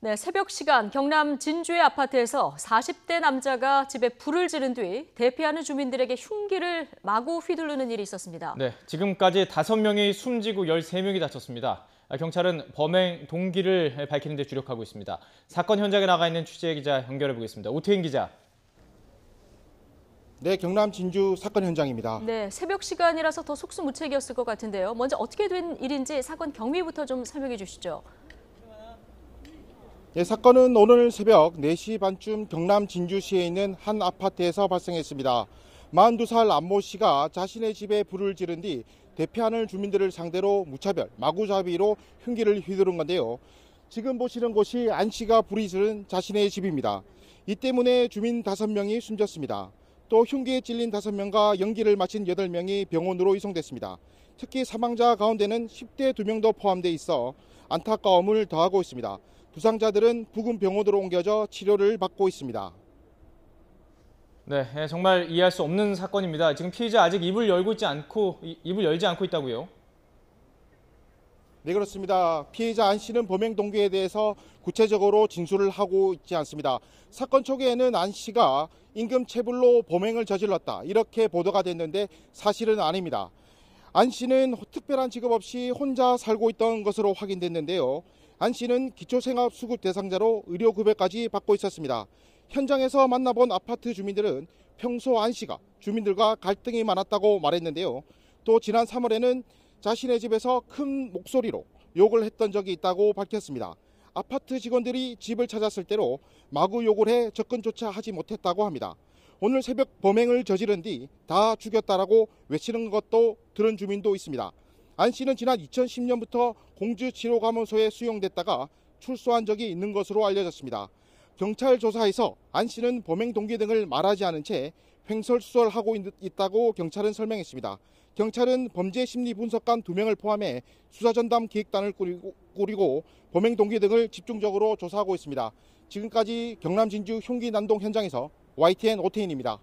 네, 새벽 시간 경남 진주의 아파트에서 40대 남자가 집에 불을 지른 뒤 대피하는 주민들에게 흉기를 마구 휘두르는 일이 있었습니다. 네, 지금까지 5명이 숨지고 13명이 다쳤습니다. 경찰은 범행 동기를 밝히는 데 주력하고 있습니다. 사건 현장에 나가 있는 취재 기자 연결해 보겠습니다. 오태인 기자. 네, 경남 진주 사건 현장입니다. 네, 새벽 시간이라서 더 속수무책이었을 것 같은데요. 먼저 어떻게 된 일인지 사건 경위부터 좀 설명해 주시죠. 네, 사건은 오늘 새벽 4시 반쯤 경남 진주시에 있는 한 아파트에서 발생했습니다. 42살 안모 씨가 자신의 집에 불을 지른 뒤 대피하는 주민들을 상대로 무차별, 마구잡이로 흉기를 휘두른 건데요. 지금 보시는 곳이 안 씨가 불이 지른 자신의 집입니다. 이 때문에 주민 5명이 숨졌습니다. 또 흉기에 찔린 5명과 연기를 마친 8명이 병원으로 이송됐습니다. 특히 사망자 가운데는 10대 2명도 포함돼 있어 안타까움을 더하고 있습니다. 부상자들은 부근 병원으로 옮겨져 치료를 받고 있습니다. 네, 정말 이해할 수 없는 사건입니다. 지금 피해자 아직 입을 열지 않고 있다고요? 네, 그렇습니다. 피해자 안 씨는 범행 동기에 대해서 구체적으로 진술을 하고 있지 않습니다. 사건 초기에는 안 씨가 임금체불로 범행을 저질렀다, 이렇게 보도가 됐는데 사실은 아닙니다. 안 씨는 특별한 직업 없이 혼자 살고 있던 것으로 확인됐는데요. 안 씨는 기초생활수급 대상자로 의료급여까지 받고 있었습니다. 현장에서 만나본 아파트 주민들은 평소 안 씨가 주민들과 갈등이 많았다고 말했는데요. 또 지난 3월에는 자신의 집에서 큰 목소리로 욕을 했던 적이 있다고 밝혔습니다. 아파트 직원들이 집을 찾았을 때로 마구 욕을 해 접근조차 하지 못했다고 합니다. 오늘 새벽 범행을 저지른 뒤 다 죽였다라고 외치는 것도 들은 주민도 있습니다. 안 씨는 지난 2010년부터 공주치료감호소에 수용됐다가 출소한 적이 있는 것으로 알려졌습니다. 경찰 조사에서 안 씨는 범행 동기 등을 말하지 않은 채 횡설수설하고 있다고 경찰은 설명했습니다. 경찰은 범죄심리분석관 2명을 포함해 수사전담 기획단을 꾸리고 범행 동기 등을 집중적으로 조사하고 있습니다. 지금까지 경남 진주 흉기 난동 현장에서 YTN 오태인입니다.